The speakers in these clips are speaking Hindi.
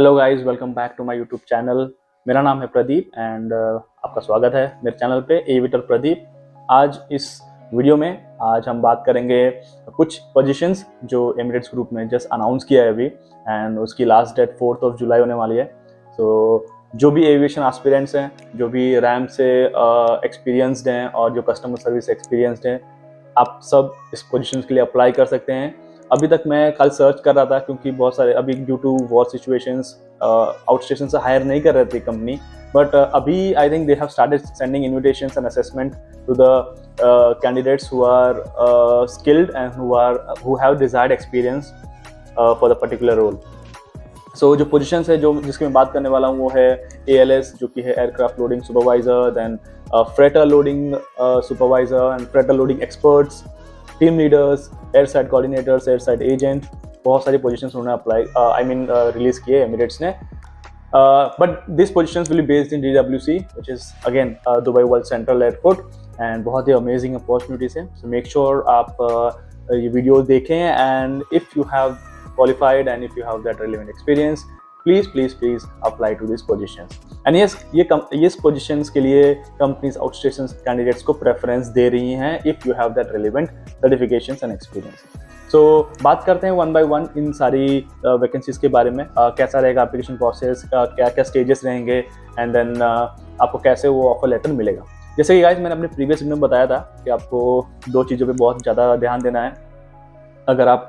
Hello guys, welcome back to my YouTube channel. मेरा नाम है प्रदीप एंड आपका स्वागत है मेरे चैनल पे एविटर प्रदीप। आज इस वीडियो में हम बात करेंगे कुछ पोजीशंस जो एमिरेट्स ग्रुप ने जस्ट अनाउंस किया है अभी, एंड उसकी लास्ट डेट 4 जुलाई होने वाली है। तो जो भी एविएशन एस्पिरेंट्स हैं, जो भी रैम से एक्सपीरियंसड हैं और जो कस्टमर सर्विस एक्सपीरियंसड हैं, आप सब इस पोजीशन के लिए अप्लाई कर सकते हैं। अभी तक मैं कल सर्च कर रहा था क्योंकि बहुत सारे अभी due to war situations outstation से हायर नहीं कर रहे थे कंपनी, बट अभी I think they have started sending invitations and assessment to the candidates who are skilled and who have desired experience for the particular role. So जो पोजीशंस है जो जिसकी मैं बात करने वाला हूँ वो है ALS, जो कि है aircraft loading supervisor, then freighter loading supervisor and freighter loading experts, team leaders, air side coordinators, air side agent. बहुत सारी पोजीशंस उन्होंने रिलीज किए एमिरेट्स ने, but this positions will be based in DWC, which is again Dubai World Central Airport, and बहुत ही अमेजिंग अपॉर्चुनिटीज है। सो मेक श्योर आप ये वीडियो देखें, and if you have qualified and if you have that relevant experience, please apply to these positions. And yes, ये positions के लिए companies outstation candidates को preference दे रही हैं if you have that relevant certifications and experience. So बात करते हैं one by one इन सारी vacancies के बारे में, कैसा रहेगा application process, क्या stages रहेंगे, and then आपको कैसे वो offer letter मिलेगा। जैसे कि guys मैंने अपने previous वीडियो में बताया था कि आपको दो चीज़ों पे बहुत ज़्यादा ध्यान देना है अगर आप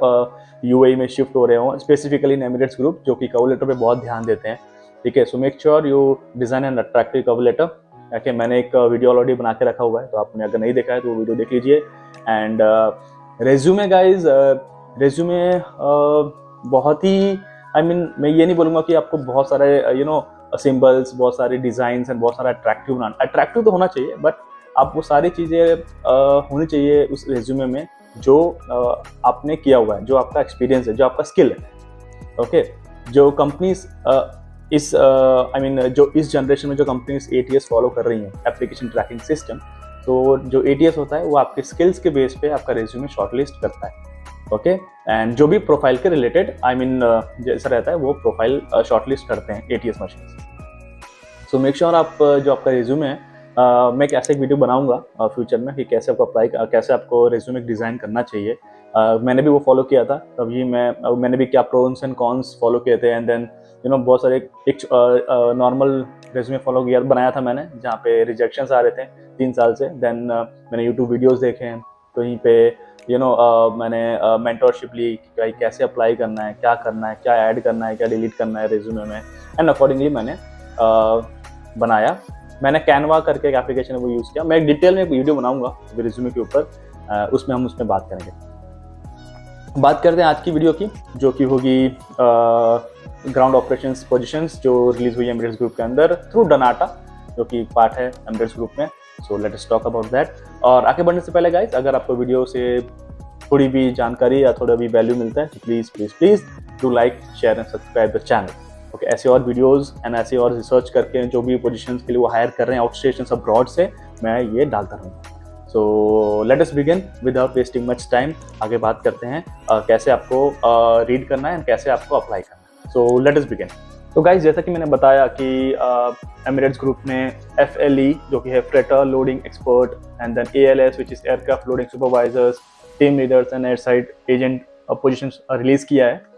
UAE में शिफ्ट हो रहे हो, स्पेसिफिकली इन एमिरेट्स ग्रुप, जो कि कवर लेटर पे बहुत ध्यान देते हैं। ठीक है, so make sure you design an attractive cover letter. Okay, मैंने एक वीडियो ऑलरेडी बना के रखा हुआ है, तो आपने अगर नहीं देखा है तो वो वीडियो देख लीजिए। एंड रेज्यूमे गाइज, रेज्यूमे बहुत ही मैं ये नहीं बोलूँगा कि आपको बहुत सारे सिंबल्स, बहुत सारे डिजाइन एंड बहुत सारा अट्रैक्टिव बनाना। अट्रैक्टिव तो होना चाहिए, बट आप वो सारी चीज़ें होनी चाहिए उस रेज्यूमे में जो आपने किया हुआ है, जो आपका एक्सपीरियंस है, जो आपका स्किल है। ओके, जो कंपनीज जो इस जनरेशन में जो कंपनीज ATS फॉलो कर रही हैं, एप्लीकेशन ट्रैकिंग सिस्टम, तो जो ATS होता है वो आपके स्किल्स के बेस पे आपका रेज्यूमे शॉर्टलिस्ट करता है। ओके, एंड जो भी प्रोफाइल के रिलेटेड जैसा रहता है वो प्रोफाइल शॉर्टलिस्ट करते हैं ATS मशीन। सो मेक श्योर आप जो आपका रेज्यूमे है, मैं कैसे एक वीडियो बनाऊंगा फ्यूचर में कि कैसे आपको रेज्यूमे डिज़ाइन करना चाहिए। मैंने भी वो फॉलो किया था, तभी मैंने भी क्या प्रोन्स एंड कॉन्स फॉलो किए थे, एंड देन बहुत सारे एक नॉर्मल रेज्यूमे बनाया था मैंने, जहाँ पे रिजेक्शंस आ रहे थे 3 साल से। देन मैंने यूट्यूब वीडियोस देखे हैं, कहीं पे मैंने मेंटरशिप ली कि भाई कैसे अप्लाई करना है, क्या करना है, क्या ऐड करना है, क्या डिलीट करना है रेज्यूमे में, एंड अकॉर्डिंगली मैंने बनाया। मैंने कैनवा करके एक एप्लीकेशन है वो यूज़ किया। मैं एक डिटेल में एक वीडियो बनाऊंगा रिज्यूमे के ऊपर, उसमें हम उसमें बात करेंगे। बात करते हैं आज की वीडियो की, जो कि होगी ग्राउंड ऑपरेशंस पोजीशंस जो रिलीज हुई है एमिरेट्स ग्रुप के अंदर थ्रू डनाटा, जो कि पार्ट है एमिरेट्स ग्रुप में। सो let us talk about that. और आगे बढ़ने से पहले गाइस, अगर आपको वीडियो से थोड़ी भी जानकारी या थोड़ा भी वैल्यू मिलता है तो please do like, share and subscribe the channel. Okay, ऐसे और वीडियोस एंड ऐसे और रिसर्च करके जो भी पोजीशंस के लिए वो हायर कर रहे हैं आउटस्टेशंस अब्रॉड से, मैं ये डालता रहूँगा। सो let us begin without wasting much time. आगे बात करते हैं कैसे आपको रीड करना है एंड कैसे आपको अप्लाई करना है। सो लेट अस बिगिन। तो गाइज, जैसा कि मैंने बताया कि एमिरेट्स ग्रुप ने FLE, जो कि है freighter loading expert, and then ALS, which is aircraft loading supervisors, team leaders and air side agent positions release किया है।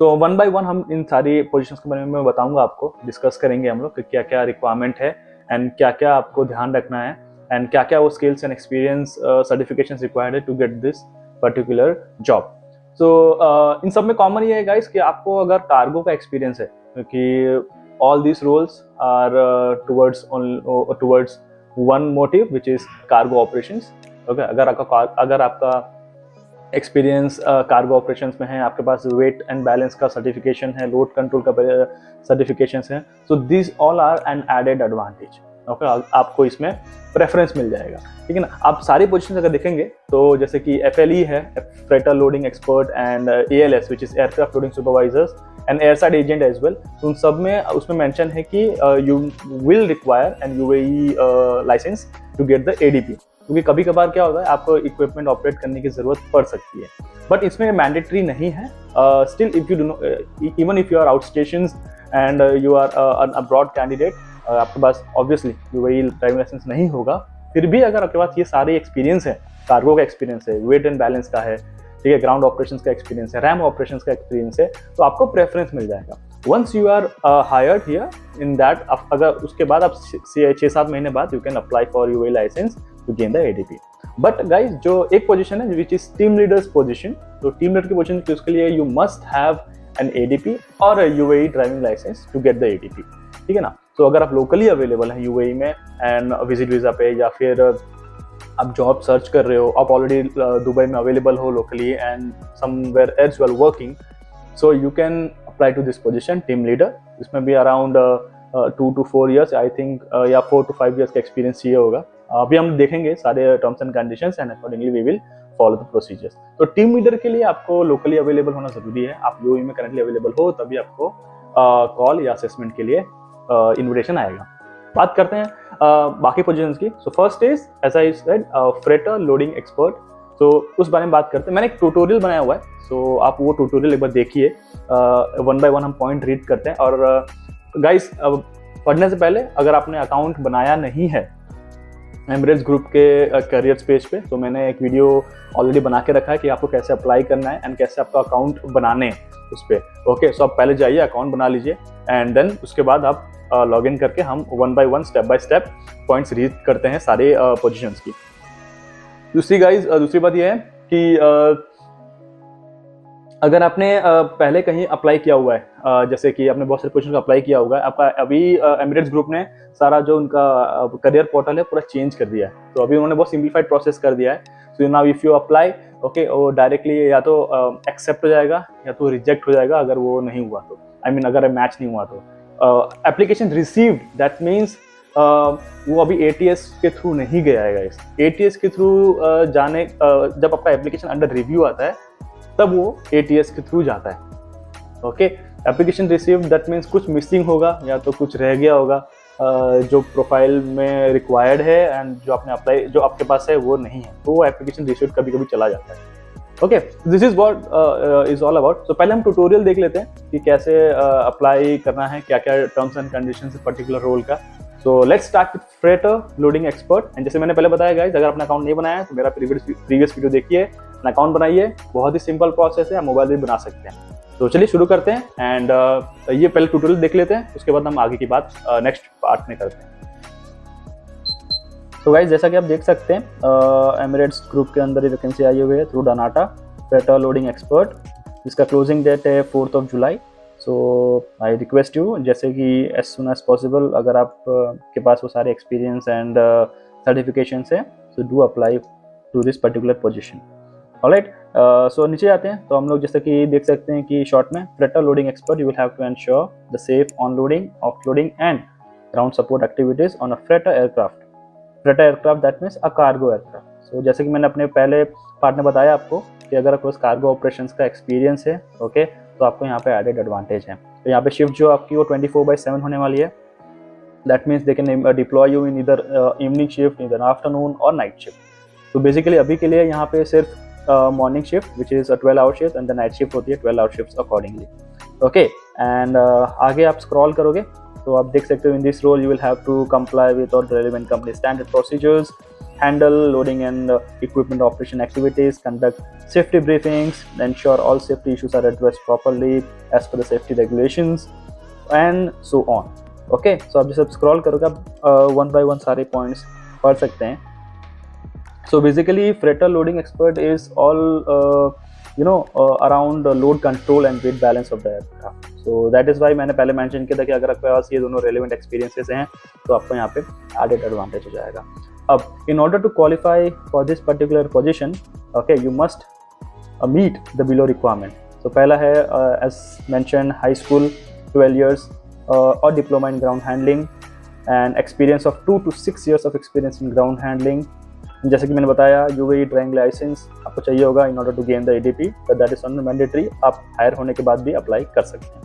तो वन बाय वन हम इन सारी पोजीशंस के बारे में बताऊंगा, आपको डिस्कस करेंगे हम लोग कि क्या क्या रिक्वायरमेंट है एंड क्या क्या आपको ध्यान रखना है, एंड क्या क्या वो skills and experience certifications required है to get this particular job. So इन सब में कॉमन ये है गाइस कि आपको अगर कार्गो का एक्सपीरियंस है, क्योंकि all this roles are towards one motive which is cargo operations. Okay, अगर आपका एक्सपीरियंस कार्गो ऑपरेशंस में है, आपके पास वेट एंड बैलेंस का सर्टिफिकेशन है, लोड कंट्रोल का सर्टिफिकेशन है, so this all are an added advantage. Okay, आपको इसमें प्रेफरेंस मिल जाएगा। ठीक है ना। आप सारी पोजीशन अगर देखेंगे तो जैसे कि FLE है, freighter loading expert, and ALS which is aircraft loading supervisors and air side agent as well, तो उन सब में उसमें मेंशन है कि you will require an UAE licence to get the ADP, क्योंकि कभी कभार क्या होता है आपको इक्विपमेंट ऑपरेट करने की जरूरत पड़ सकती है, बट इसमें मैंडेटरी नहीं है। Still if you do even if you are out station and you are an abroad candidate, आपके पास ऑब्वियसली यूएई ड्राइविंग लाइसेंस नहीं होगा, फिर भी अगर आपके पास ये सारे एक्सपीरियंस है, कार्गो का एक्सपीरियंस है, वेट एंड बैलेंस का है, ठीक है, ग्राउंड ऑपरेशंस का एक्सपीरियंस है, रैम ऑपरेशंस का एक्सपीरियंस है, तो आपको प्रेफरेंस मिल जाएगा। Once you are hired here in that, अगर उसके बाद आप 6-7 महीने बाद you can apply for UAE licence to gain the ADP. But guys जो एक पोजीशन है which is team leaders position, तो टीम लीडर की पोजीशन की उसके लिए you must have an ADP और UAE driving licence to get the ADP, ठीक है ना। तो अगर आप लोकली अवेलेबल हैं यूएई में एंड विजिट वीजा पे, या फिर आप जॉब सर्च कर रहे हो, आप ऑलरेडी दुबई में अवेलेबल हो locally and somewhere else you are working, so you can apply to this position team leader. इसमें भी around 2 to 4 years I think, या 4 to 5 years का एक्सपीरियंस चाहिए होगा। अभी हम देखेंगे सारे terms and conditions and accordingly we will follow the procedures. तो टीम लीडर के लिए आपको लोकली अवेलेबल होना जरूरी है। आप यूएई में करंटली अवेलेबल हो तभी आपको कॉल या असेसमेंट के लिए इन्विटेशन आएगा। बात करते हैं बाकी पोजीशंस की। So first is as I said freighter loading expert. तो उस बारे में बात करते हैं। मैंने एक ट्यूटोरियल बनाया हुआ है, सो आप वो ट्यूटोरियल एक बार देखिए। 1 by 1 हम पॉइंट रीड करते हैं। और गाइस पढ़ने से पहले अगर आपने अकाउंट बनाया नहीं है एमिरेट्स ग्रुप के करियर्स पेज पे, तो मैंने एक वीडियो ऑलरेडी बना के रखा है कि आपको कैसे अप्लाई करना है एंड कैसे आपका अकाउंट बनाने हैं उस पर। ओके, सो आप पहले जाइए, अकाउंट बना लीजिए एंड देन उसके बाद आप लॉग इन करके हम 1 by 1 step by step points read करते हैं सारे पोजीशंस की। दूसरी बात यह है कि अगर आपने पहले कहीं अप्लाई किया हुआ है, जैसे कि आपने बहुत सारे पोजीशन का अप्लाई किया होगा, आपका अभी एमिरेट्स ग्रुप ने सारा जो उनका करियर पोर्टल है पूरा चेंज कर दिया है। तो अभी उन्होंने बहुत सिंप्लीफाइड प्रोसेस कर दिया है। So now if you apply, okay, वो डायरेक्टली या तो एक्सेप्ट हो जाएगा या तो रिजेक्ट हो जाएगा अगर वो नहीं हुआ तो, आई मीन अगर मैच नहीं हुआ तो। एप्लीकेशन रिसीव्ड, दैट मीन्स वो अभी एटीएस के थ्रू नहीं गया है गाइस। एटीएस के थ्रू जाने जब आपका एप्लीकेशन अंडर रिव्यू आता है तब वो एटीएस के थ्रू जाता है। Okay, application received that means कुछ मिसिंग होगा या तो कुछ रह गया होगा जो प्रोफाइल में रिक्वायर्ड है एंड जो आपने अप्लाई, जो आपके पास है वो नहीं है, तो वो एप्लीकेशन रिसीव्ड कभी कभी चला जाता है। Okay, this is what is all about. तो पहले हम ट्यूटोरियल देख लेते हैं कि कैसे अप्लाई करना है, क्या क्या टर्म्स एंड कंडीशंस है पर्टिकुलर रोल का। So let's start with freighter loading expert. And जैसे मैंने पहले बताया गाइस, अगर अपना अकाउंट नहीं बनाया है तो मेरा प्रीवियस वीडियो देखिए, अपना अकाउंट बनाइए। बहुत ही सिंपल प्रोसेस है, आप मोबाइल भी बना सकते हैं। तो चलिए शुरू करते हैं एंड ये पहले ट्यूटोरियल देख लेते हैं, उसके बाद हम आगे की बात नेक्स्ट पार्ट में करते हैं। तो गाइस जैसा कि आप देख सकते हैं, एमिरेट्स ग्रुप के अंदर ही वैकेंसी आई हुई है थ्रू डानाटा, फ्रेटर लोडिंग एक्सपर्ट, जिसका क्लोजिंग डेट है 4 जुलाई। सो आई रिक्वेस्ट यू, जैसे कि एज सुन एज पॉसिबल, अगर आप के पास वो सारे एक्सपीरियंस एंड सर्टिफिकेशंस है, so do apply to this particular position. Alright, so नीचे आते हैं तो हम लोग जैसे कि देख सकते हैं कि शॉर्ट में freighter loading expert, you will have to ensure the safe onloading, offloading and ground support activities on a freighter aircraft. Freighter aircraft that means a cargo aircraft. So जैसे कि मैंने अपने पहले पार्ट में बताया आपको कि अगर आपको कार्गो ऑपरेशंस का एक्सपीरियंस है, ओके, तो आपको यहाँ पे एडेड एडवांटेज है। तो यहाँ पे शिफ्ट जो आपकी वो 24/7 होने वाली है। That means they can deploy you in इधर इवनिंग शिफ्ट, इधर आफ्टरनून और नाइट शिफ्ट। तो बेसिकली अभी के लिए यहाँ पे सिर्फ morning shift which is 12 hour shift and the night shift होती है 12 hour shift accordingly. Okay, and आगे आप स्क्रॉल करोगे तो आप देख सकते हो, in this role you will have to comply with all relevant company standard procedures, handle loading and equipment operation activities, conduct safety briefings, ensure all safety issues are addressed properly as per the safety regulations and so on. Okay, so आप जैसे scroll करोगे आप 1 by 1 सारे points पढ़ सकते हैं। So basically freighter loading expert is all around load control and weight balance of the aircraft. So that is why मैंने पहले mention किया था कि अगर आपके पास ये दोनों relevant experiences हैं तो आपको यहाँ पे added advantage हो जाएगा। अब in order to qualify for this particular position, okay, you must meet the below requirement. So पहला है as mentioned high school 12 years or diploma in ground handling and experience of 2 to 6 years of experience in ground handling. जैसे कि मैंने बताया यूएई ड्राइविंग लाइसेंस आपको चाहिए होगा in order to gain the ADP, but that is not mandatory. आप हायर होने के बाद भी अप्लाई कर सकते हैं।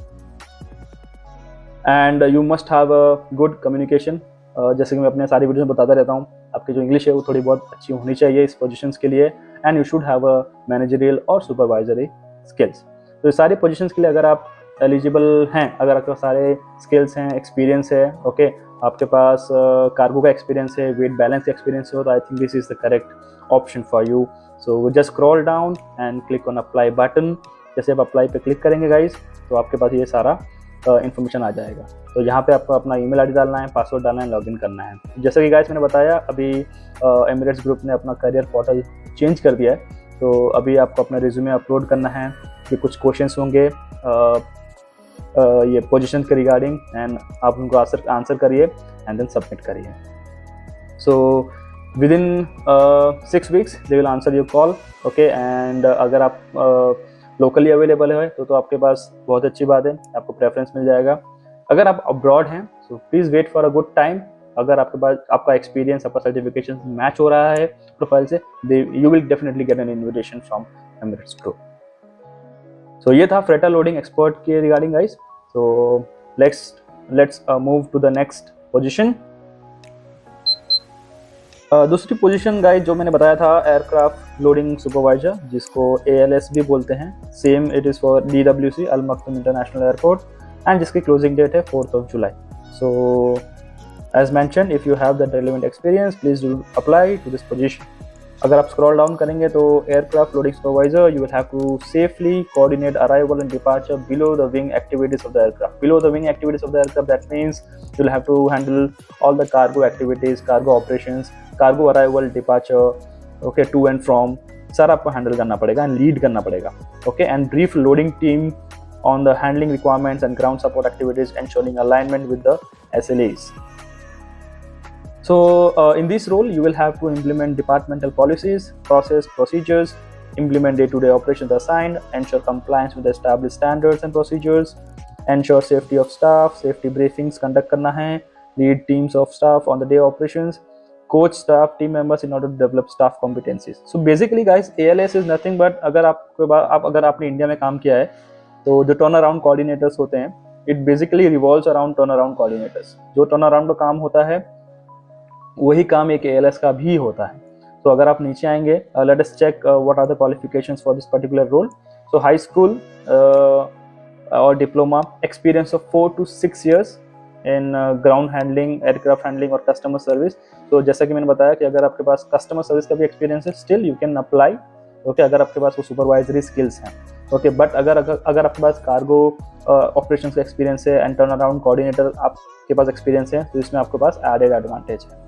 And you must have a good communication. जैसे कि मैं अपने सारी वीडियो में बताता रहता हूँ, आपकी जो इंग्लिश है वो थोड़ी बहुत अच्छी होनी चाहिए इस पोजीशंस के लिए। And you should have a managerial और सुपरवाइजरी स्किल्स। तो इस सारी पोजीशंस के लिए अगर आप एलिजिबल हैं, अगर आपके पास सारे स्किल्स हैं, एक्सपीरियंस है, ओके, आपके पास कार्गो का एक्सपीरियंस है, वेट बैलेंस का एक्सपीरियंस है, तो I think this is the correct option for you. So just scroll down and click on apply button. जैसे आप अप्लाई पे क्लिक करेंगे गाइज, तो आपके पास ये सारा इन्फॉर्मेशन आ जाएगा. तो यहाँ पे आपको अपना ईमेल आईडी डालना है, पासवर्ड डालना है, लॉगिन करना है. जैसे कि गाइज मैंने बताया, अभी एमिरेट्स ग्रुप ने अपना करियर पोर्टल चेंज कर दिया है. तो अभी आपको अपना रिज्यूमे अपलोड करना है. ये कुछ क्वेश्चंस होंगे ये पोजीशन के रिगार्डिंग, एंड आप उनको आंसर करिए एंड देन सबमिट करिए. So with in 6 weeks they will answer your call, okay. And अगर आप लोकली अवेलेबल है तो आपके पास बहुत अच्छी बात है, आपको प्रेफरेंस मिल जाएगा. अगर आप अब्रॉड हैं so please wait for a good time. अगर आपके पास आपका एक्सपीरियंस, आपका सर्टिफिकेशन मैच हो रहा है प्रोफाइल से, you will definitely get an invitation from Emirates group. So ये था फ्रेटा लोडिंग एक्सपर्ट के regarding guys. So let's move to the next position. दूसरी पोजीशन गाइस जो मैंने बताया था, एयरक्राफ्ट लोडिंग सुपरवाइजर, जिसको ALS भी बोलते हैं. Same it is for DWC Al Maktoum international airport, and जिसकी क्लोजिंग डेट है 4th July. So as mentioned, if you have that relevant experience, please do apply to this position. अगर आप scroll down करेंगे तो aircraft loading supervisor, you will have to safely coordinate arrival and departure below the wing activities of the aircraft. Below the wing activities of the aircraft, that means you'll have to handle all the cargo activities, cargo operations, cargo arrival, departure, okay, to and from, सारा आपको handle करना पड़ेगा and lead करना पड़ेगा, okay, and brief loading team on the handling requirements and ground support activities, ensuring alignment with the SLAs. So in this role, you will have to implement departmental policies, procedures, implement day-to-day operations assigned, ensure compliance with the established standards and procedures, ensure safety of staff, safety briefings conduct करना है, lead teams of staff on the day operations, coach staff team members in order to develop staff competencies. So basically guys, ALS is nothing but अगर आपने इंडिया में काम किया है तो जो टर्न अराउंड कोऑर्डिनेटर्स होते हैं, it basically revolves around turn around coordinators. जो टर्न अराउंड का काम होता है वही काम एक ALS का भी होता है. तो अगर आप नीचे आएंगे, let us check what are the qualifications for this particular role. So high school और diploma, experience of 4 to 6 years in ground handling, aircraft handling और कस्टमर सर्विस. तो जैसा कि मैंने बताया कि अगर आपके पास कस्टमर सर्विस का भी एक्सपीरियंस है, still you can apply, okay, अगर आपके पास वो सुपरवाइजरी स्किल्स हैं, ओके. बट अगर आपके पास कार्गो ऑपरेशन का एक्सपीरियंस है एंड टर्न अराउंड कोऑर्डिनेटर आपके पास एक्सपीरियंस है, तो इसमें आपके पास एडेड एडवांटेज है.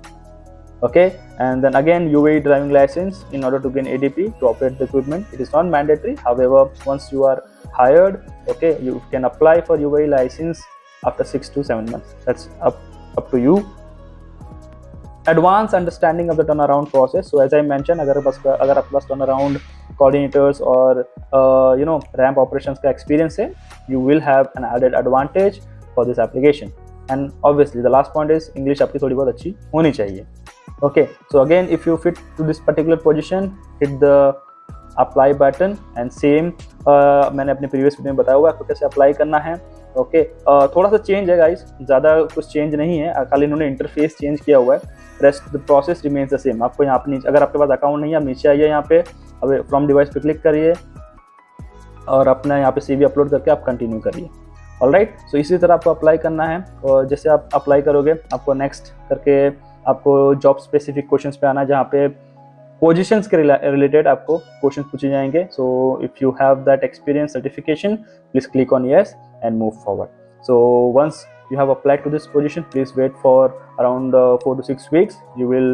Okay, and then again UAE driving license in order to gain ADP to operate the equipment. It is not mandatory, however once you are hired, okay, you can apply for UAE license after 6 to 7 months. That's up to you. Advanced understanding of the turnaround process. So as I mentioned, अगर आपके पास turnaround coordinators और ramp operations का experience है, you will have an added advantage for this application. And obviously the last point is English आपकी थोड़ी बहुत अच्छी होनी चाहिए. Okay, so again if you fit to this particular position, hit the apply button and same मैंने अपने previous वीडियो में बताया हुआ है आपको कैसे अप्लाई करना है. ओके, थोड़ा सा चेंज है गाइस, ज़्यादा कुछ चेंज नहीं है, खाली इन्होंने इंटरफेस चेंज किया हुआ है. Rest the process remains the same. आपको यहाँ पे नीचे, अगर आपके पास अकाउंट नहीं है, आप नीचे आइए, यहाँ पे अब फ्रॉम डिवाइस पे क्लिक करिए और अपना यहाँ पे CV अपलोड करके आप कंटिन्यू करिए. ऑलराइट, सो इसी तरह आपको अप्लाई करना है. और जैसे आप अप्लाई करोगे, आपको नेक्स्ट करके आपको जॉब स्पेसिफिक क्वेश्चंस पे आना है, जहाँ पे पोजीशंस के रिलेटेड आपको क्वेश्चंस पूछे जाएंगे. So if you have that experience certification, please click on yes and move forward. So once you have applied to this position, please wait for around 4 to 6 weeks. You will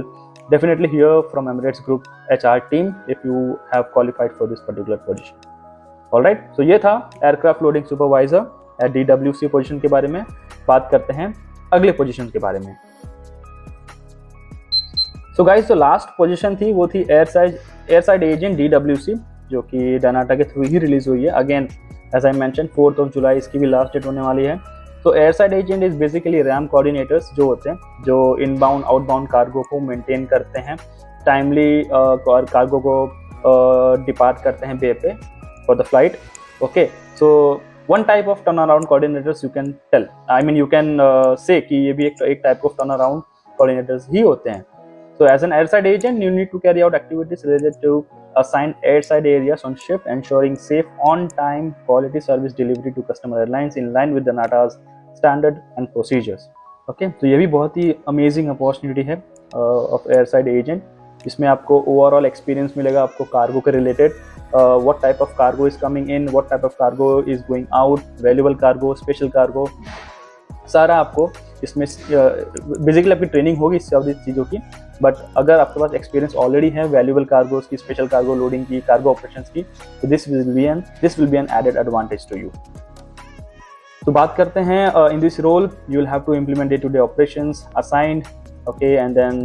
definitely hear from Emirates Group HR team if you have qualified for this particular position. Alright, so ये था aircraft loading supervisor at DWC position के बारे में. बात करते हैं अगले पोजीशन के बारे में. So guys, जो लास्ट पोजीशन थी वो थी airside agent DWC, जो कि डायनाटा के थ्रू ही रिलीज हुई है. Again as I mention 4th July इसकी भी लास्ट डेट होने वाली है. तो airside agent is basically RAM coordinators जो होते हैं, जो इनबाउंड आउटबाउंड कार्गो को मेंटेन करते हैं, टाइमली कार्गो को डिपार्ट करते हैं बे पे for the flight. Okay, so one type of turn around coordinators you can tell, I mean you can say कि ये भी एक type of turn around coordinators ही होते हैं. So as an airside agent, you need to carry out activities related to assign airside areas on shift, ensuring safe on-time quality service delivery to customer airlines in line with the NATA's standard and procedures. Okay, तो ये भी बहुत ही अमेजिंग अपॉर्चुनिटी है ऑफ एयरसाइड एजेंट. इसमें आपको ओवरऑल एक्सपीरियंस मिलेगा आपको कार्गो के related, what type of cargo is coming in, what type of cargo is going out, valuable cargo, special cargo, सारा आपको इसमें बेसिकली आपकी ट्रेनिंग होगी इस सभी चीज़ों की. बट अगर आपके पास एक्सपीरियंस ऑलरेडी है वैल्यूएबल कार्गोज की, स्पेशल कार्गो लोडिंग की, कार्गो ऑपरेशंस की, तो this will be an added advantage to you. तो बात करते हैं in this role you will have to implement day to day operations assigned, okay, and then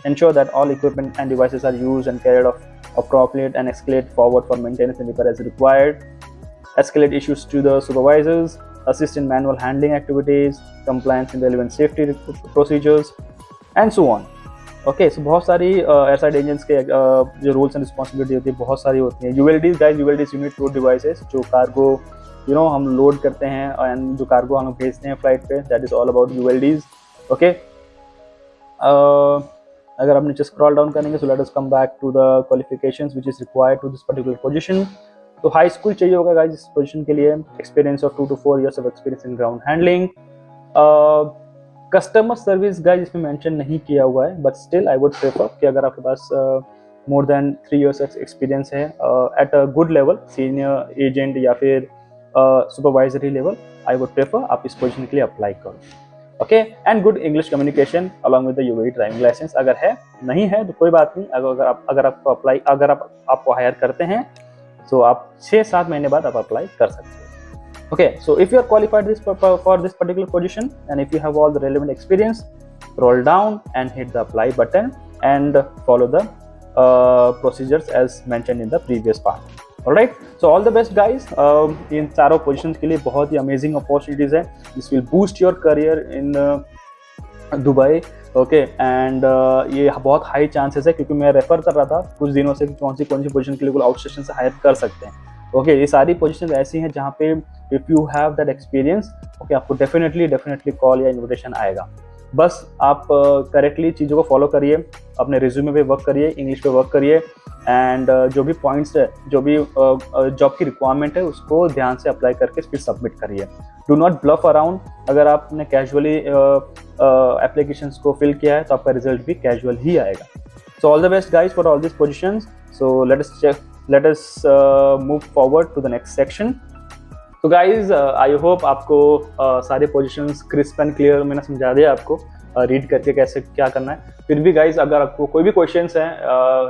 ensure that all equipment and devices are used and carried off appropriate and escalate forward for maintenance and repair as required. Escalate issues to the supervisors, assist in manual handling activities, compliance in relevant safety procedures and so on. Okay, so बहुत सारी एयरसाइड एजेंट्स के जो रूल्स एंड रिस्पॉन्सिबिलिटी होती है बहुत सारी होती हैं. यूएलडीज गाइस, यूएलडीज यूनिट लोड डिवाइसेस, जो कार्गो हम लोड करते हैं एंड जो कार्गो हम भेजते हैं फ्लाइट पे, that is all about ULDs. Okay, अगर आप नीचे स्क्रॉल डाउन करेंगे, so let us come back to the qualifications which is required to this particular position. तो हाई स्कूल चाहिए होगा गाइस इस पोजीशन के लिए, experience of 2 to 4 years of experience in ground handling. Customer service guys इसमें मेंशन नहीं किया हुआ है, but still I would prefer कि अगर आपके पास मोर देन 3 years एक्सपीरियंस है at a good level, senior agent या फिर supervisory level, I would prefer आप इस पोजीशन के लिए अप्लाई करो. Okay, and good English communication along with the UAE driving licence. अगर है नहीं है तो कोई बात नहीं, अगर आपको हायर करते हैं तो आप 6-7 महीने बाद आप अप्लाई कर सकते हैं. Okay, so if you are qualified for this particular position and if you have all the relevant experience, roll down and hit the apply button and follow the procedures as mentioned in the previous part. Alright, so all the best guys. इन चारों पोजीशंस के लिए बहुत ही अमेजिंग अपॉर्चुनिटीज है. This will boost your career in Dubai. Okay, and ये बहुत हाई चांसेस है क्योंकि मैं रेफर कर रहा था कुछ दिनों से कि कौन सी पोजीशन के लिए आउट स्टेशन से हायर कर सकते हैं. ओके, ये सारी पोजीशन ऐसी हैं जहाँ पे if you have that experience, okay, आपको डेफिनेटली कॉल या इन्विटेशन आएगा. बस आप करेक्टली चीज़ों को फॉलो करिए, अपने रिज्यूमे पे वर्क करिए, इंग्लिश पे वर्क करिए, एंड जो भी पॉइंट्स है, जो भी जॉब की रिक्वायरमेंट है, उसको ध्यान से अप्लाई करके फिर सबमिट करिए. Do not bluff around. अगर आपने कैजुअली एप्लीकेशंस को फिल किया है तो आपका रिजल्ट भी कैजुअल ही आएगा. So all the best guys for all this positions. So let us move forward to the next section. तो गाइज आई होप आपको सारे पोजीशंस क्रिस्प एंड क्लियर मैंने समझा दिया आपको रीड करके कैसे क्या करना है. फिर भी गाइज अगर आपको कोई भी क्वेश्चंस हैं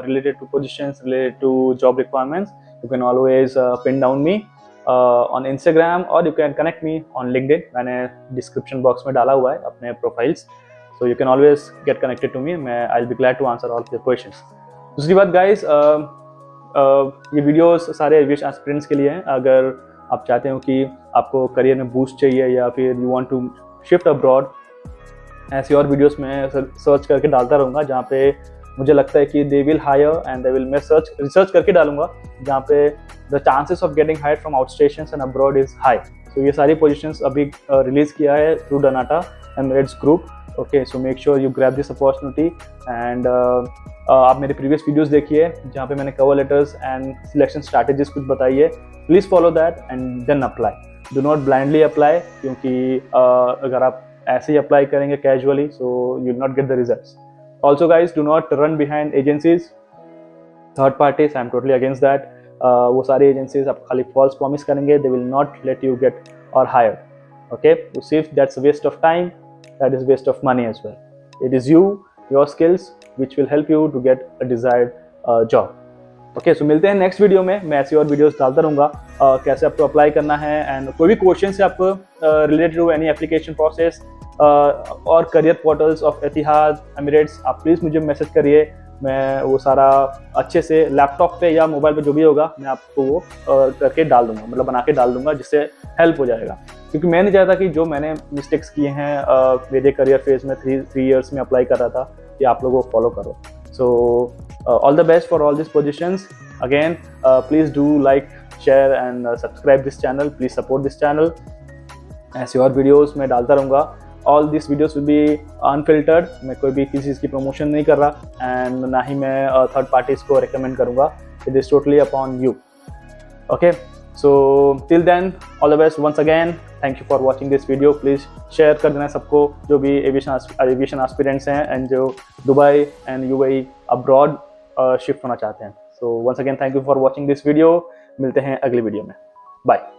related to positions, related to job requirements, you can always pin down me on Instagram और you can connect me on LinkedIn. मैंने डिस्क्रिप्शन बॉक्स में डाला हुआ है अपने profiles, so you can always get connected to me. मैं I will be glad to answer all your questions. दूसरी बात गाइज, ये वीडियोस सारे एविएशन एस्पिरेंट्स के लिए हैं. अगर आप चाहते हो कि आपको करियर में बूस्ट चाहिए या फिर you want to shift abroad, ऐसी और वीडियोस मैं सर्च करके डालता रहूँगा जहाँ पे मुझे लगता है कि they will hire and they will, मैं रिसर्च करके डालूंगा जहाँ पे the chances of getting hired from out stations and abroad is high. तो ये सारी पोजीशंस अभी रिलीज किया है through the dnata Emirates group. Okay, so make sure you grab this opportunity and आप मेरे प्रीवियस वीडियोस देखिए जहाँ पे मैंने cover letters and selection strategies कुछ बताई है. Please follow that and then apply. Do not blindly apply, क्योंकि अगर आप ऐसे ही अप्लाई करेंगे casually, so you will not get the results. Also guys, do not run behind agencies, third parties. I am totally against that. वो सारी एजेंसीज आप खाली फॉल्स प्रॉमिस करेंगे, they will not let you get और हायर. ओके, तो सिर्फ that's waste of time, that is waste of money as well. It is you, your skills which will help you to get a desired job. Okay, so मिलते हैं नेक्स्ट वीडियो में. मैं ऐसी और वीडियोस डालता रहूँगा कैसे आपको अप्लाई करना है, एंड कोई भी क्वेश्चन है आपको related to any application process और career portals of Etihad Emirates, आप प्लीज़ मुझे मैसेज करिए. मैं वो सारा अच्छे से लैपटॉप पे या मोबाइल पे जो भी होगा मैं आपको वो करके डाल दूंगा, मतलब बना के डाल दूंगा, जिससे हेल्प हो जाएगा. क्योंकि मैं नहीं चाहता कि जो मैंने मिस्टेक्स किए हैं मेरे करियर फेज में 3 years में अप्लाई कर रहा था, कि आप लोगों को फॉलो करो. सो all the best for all these positions. Again, please do like, share and subscribe this channel. Please support this channel. ऐसे और वीडियोस मैं डालता रहूँगा all this videos will be unfiltered, मैं कोई भी किसी चीज़ की प्रमोशन नहीं कर रहा एंड ना ही मैं थर्ड पार्टीज को रिकमेंड करूँगा. It is totally upon you. Okay, so till then all the best once again. Thank you for watching this video. Please share कर देना सबको जो भी एविएशन एस्पिरेंट्स हैं एंड जो Dubai and UAE abroad shift होना चाहते हैं. So once again thank you for watching this video. मिलते हैं अगली वीडियो में. बाय.